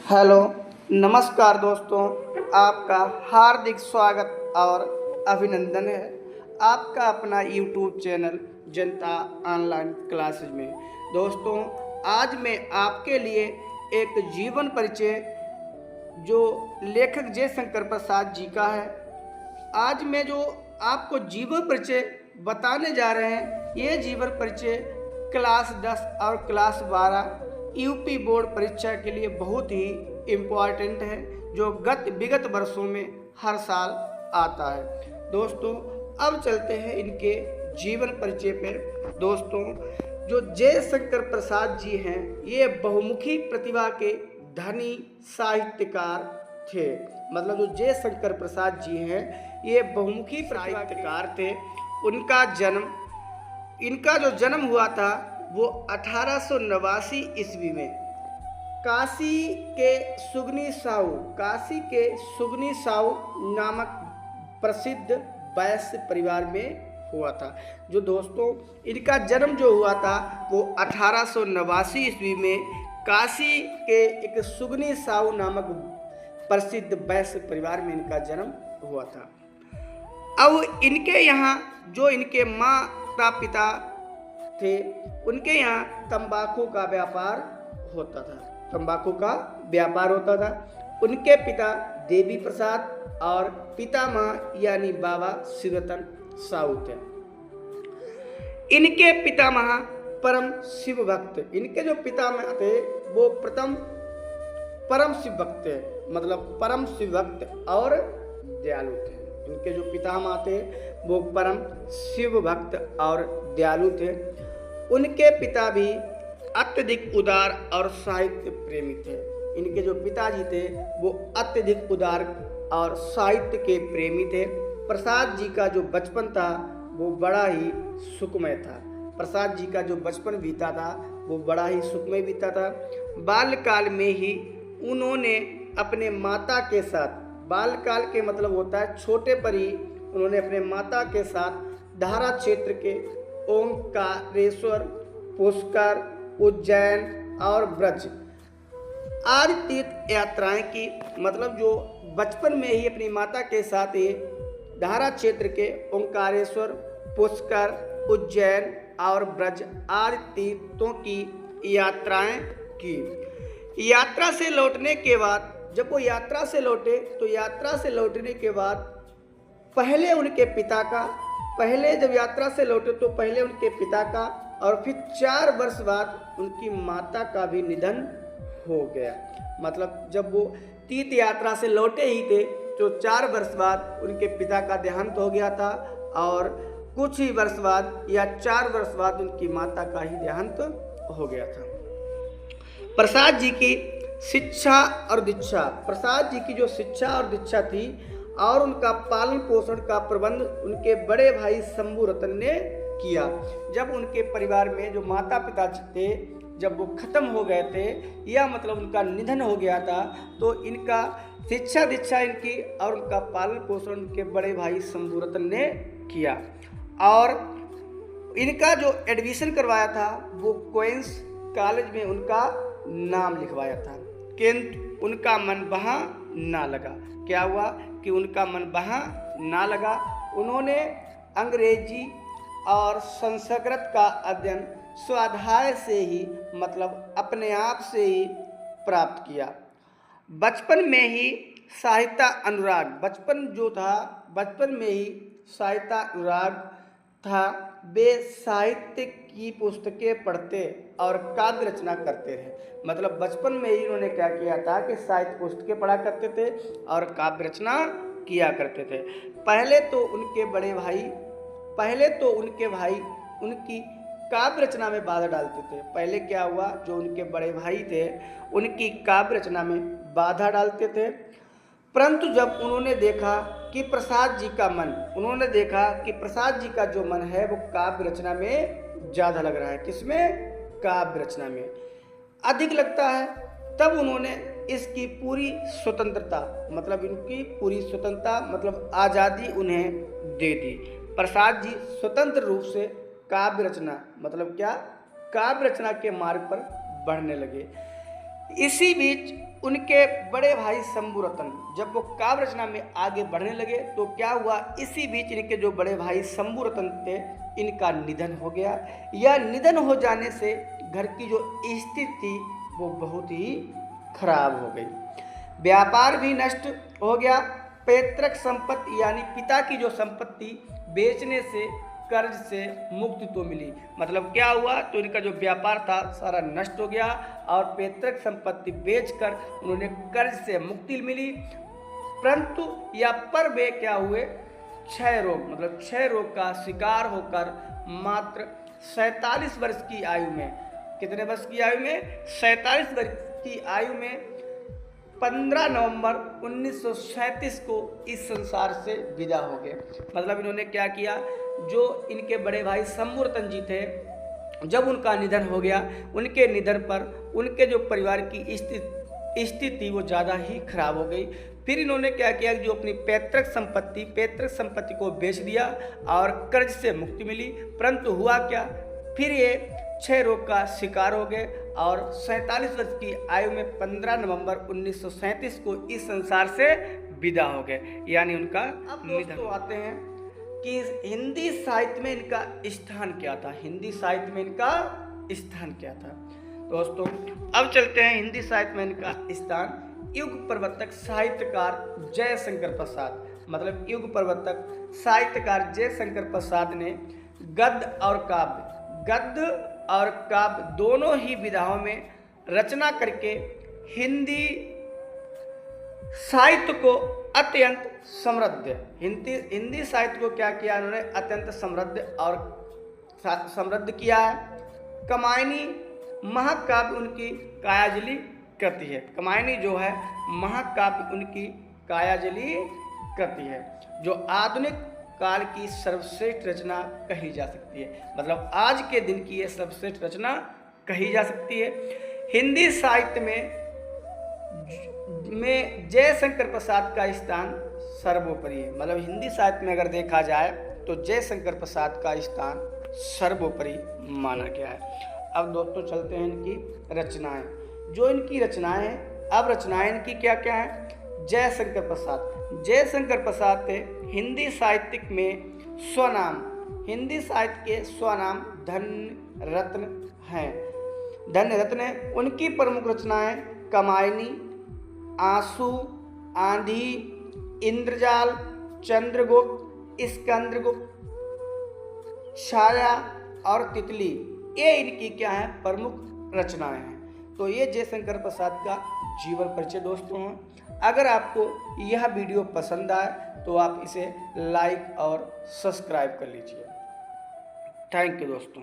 Hello, नमस्कार दोस्तों। आपका हार्दिक स्वागत और अभिनंदन है आपका अपना यूट्यूब चैनल जनता ऑनलाइन क्लासेज में। दोस्तों, आज मैं आपके लिए एक जीवन परिचय जो लेखक जयशंकर प्रसाद जी का है, आज मैं जो आपको जीवन परिचय बताने जा रहे हैं, ये जीवन परिचय क्लास 10 और क्लास 12 यूपी बोर्ड परीक्षा के लिए बहुत ही इम्पोर्टेंट है, जो विगत वर्षों में हर साल आता है। दोस्तों, अब चलते हैं इनके जीवन परिचय पर। दोस्तों, जो जयशंकर प्रसाद जी हैं, ये बहुमुखी प्रतिभा के धनी साहित्यकार थे। मतलब जो जयशंकर प्रसाद जी हैं, ये बहुमुखी साहित्यकार थे। इनका जो जन्म हुआ था वो 1889 ईस्वी में काशी के सुगनी साहू नामक प्रसिद्ध वैश्य परिवार में हुआ था। जो दोस्तों, इनका जन्म जो हुआ था वो 1889 ईस्वी में काशी के एक सुगनी साहू नामक प्रसिद्ध वैश्य परिवार में इनका जन्म हुआ था। अब इनके यहाँ जो इनके माता पिता थे, उनके यहाँ तंबाकू का व्यापार होता था। उनके पिता देवी प्रसाद और पितामह यानी बाबा शिवरतन साहू थे। इनके पितामह परम शिव भक्त, इनके जो पितामह थे वो परम शिव भक्त थे, मतलब परम शिव भक्त और दयालु थे। इनके जो पितामह थे वो परम शिव भक्त और दयालु थे। उनके पिता भी अत्यधिक उदार और साहित्य प्रेमी थे। इनके जो पिताजी थे वो अत्यधिक उदार और साहित्य के प्रेमी थे। प्रसाद जी का जो बचपन था वो बड़ा ही सुखमय था। प्रसाद जी का जो बचपन बीता था वो बड़ा ही सुखमय बीता था। बाल्यकाल में ही उन्होंने अपने माता के साथ, बाल्यकाल के मतलब होता है छोटे पर ही, उन्होंने अपने माता के साथ धारा क्षेत्र के ओंकारेश्वर, पुष्कर, उज्जैन और ब्रज आदि तीर्थ यात्राएं की। मतलब जो बचपन में ही अपनी माता के साथ ही धारा क्षेत्र के ओंकारेश्वर, पुष्कर, उज्जैन और ब्रज आदि तीर्थों की यात्राएं की। यात्रा से लौटने के बाद, जब वो यात्रा से लौटे तो यात्रा से लौटने के बाद पहले उनके पिता का, जब यात्रा से लौटे तो पहले उनके पिता का और फिर 4 वर्ष बाद उनकी माता का भी निधन हो गया। मतलब जब वो तीर्थ यात्रा से लौटे ही थे तो 4 वर्ष बाद उनके पिता का देहांत हो गया था और कुछ ही वर्ष बाद या 4 वर्ष बाद उनकी माता का ही देहांत हो गया था। प्रसाद जी की शिक्षा और दीक्षा, प्रसाद जी की जो शिक्षा और दीक्षा थी और उनका पालन पोषण का प्रबंध उनके बड़े भाई शंभू रतन ने किया। जब उनके परिवार में जो माता पिता थे, जब वो खत्म हो गए थे या मतलब उनका निधन हो गया था, तो इनका शिक्षा दीक्षा इनकी और उनका पालन पोषण उनके बड़े भाई शंभू रतन ने किया। और इनका जो एडमिशन करवाया था वो क्वींस कॉलेज में उनका नाम लिखवाया था, किंतु उनका मन वहाँ ना लगा। क्या हुआ कि उनका मन वहाँ ना लगा। उन्होंने अंग्रेजी और संस्कृत का अध्ययन स्वाध्याय से ही, मतलब अपने आप से ही प्राप्त किया। बचपन में ही साहित्य अनुराग, बचपन में ही साहित्य अनुराग था। वे साहित्य की पुस्तकें पढ़ते और काव्य रचना करते रहे। मतलब बचपन में ही उन्होंने क्या किया था कि साहित्य पुस्तकें पढ़ा करते थे और काव्य रचना किया करते थे। पहले तो उनके भाई उनकी काव्य रचना में बाधा डालते थे। पहले क्या हुआ, जो उनके बड़े भाई थे उनकी काव्य रचना में बाधा डालते थे। परंतु जब उन्होंने देखा कि प्रसाद जी का जो मन है वो काव्य रचना में ज़्यादा लग रहा है। किसमें? काव्य रचना में अधिक लगता है। तब उन्होंने इसकी पूरी स्वतंत्रता, मतलब आज़ादी उन्हें दे दी। प्रसाद जी स्वतंत्र रूप से काव्य रचना, मतलब क्या, काव्य रचना के मार्ग पर बढ़ने लगे। इसी बीच उनके बड़े भाई शंभू रतन जब वो काव्य रचना में आगे बढ़ने लगे तो क्या हुआ, इसी बीच इनके जो बड़े भाई शंभू रतन थे इनका निधन हो गया। यह निधन हो जाने से घर की जो स्थिति थी वो बहुत ही खराब हो गई, व्यापार भी नष्ट हो गया। पैतृक संपत्ति यानी पिता की जो संपत्ति बेचने से कर्ज से मुक्ति तो मिली, मतलब क्या हुआ, तो इनका जो व्यापार था सारा नष्ट हो गया और पैतृक संपत्ति बेचकर उन्होंने कर्ज से मुक्ति मिली। परंतु या पर वे क्या हुए, क्षय रोग मतलब क्षय रोग का शिकार होकर मात्र 47 वर्ष की आयु में, कितने वर्ष की आयु में, 47 वर्ष की आयु में 15 नवंबर 1937 को इस संसार से विदा हो गए। मतलब इन्होंने क्या किया, जो इनके बड़े भाई शंभू रतन जी थे, जब उनका निधन हो गया, उनके निधन पर उनके जो परिवार की स्थिति वो ज़्यादा ही खराब हो गई। फिर इन्होंने क्या किया, जो अपनी पैतृक संपत्ति को बेच दिया और कर्ज से मुक्ति मिली। परंतु हुआ क्या, फिर ये क्षय रोग का शिकार हो गए और 47 वर्ष की आयु में 15 नवंबर 1937 को इस संसार से विदा हो गए, यानी उनका निधन। आते हैं कि हिंदी साहित्य में इनका स्थान क्या था, हिंदी साहित्य में इनका स्थान क्या था। दोस्तों अब चलते हैं हिंदी साहित्य में इनका स्थान। युग प्रवर्तक साहित्यकार जयशंकर प्रसाद, मतलब युग प्रवर्तक साहित्यकार जयशंकर प्रसाद ने गद्य और काव्य दोनों ही विधाओं में रचना करके हिंदी साहित्य को अत्यंत समृद्ध, हिंदी साहित्य को क्या किया उन्होंने, अत्यंत समृद्ध किया है। कमायनी महाकाव्य उनकी कायाजली कृति है, कमायनी जो है महाकाव्य उनकी कायाजली कृति है, जो आधुनिक काल की सर्वश्रेष्ठ रचना कही जा सकती है, मतलब आज के दिन की ये सर्वश्रेष्ठ रचना कही जा सकती है। हिंदी साहित्य में जयशंकर प्रसाद का स्थान सर्वोपरि है, मतलब हिंदी साहित्य में अगर देखा जाए तो जयशंकर प्रसाद का स्थान सर्वोपरि माना गया है। अब दोस्तों चलते हैं इनकी रचनाएं, जो इनकी रचनाएं हैं। अब रचनाएं इनकी क्या क्या है। जयशंकर प्रसाद थे हिंदी साहित्य में स्वनाम, हिंदी साहित्य के स्वनाम धन्य रत्न हैं। उनकी प्रमुख रचनाएं कमायनी, आंसू, आंधी, इंद्रजाल, चंद्रगुप्त, स्कंदगुप्त, छाया और तितली, ये इनकी क्या है, प्रमुख रचनाएं हैं। तो ये जयशंकर प्रसाद का जीवन परिचय दोस्तों हैं। अगर आपको यह वीडियो पसंद आए तो आप इसे लाइक और सब्सक्राइब कर लीजिए। थैंक यू दोस्तों।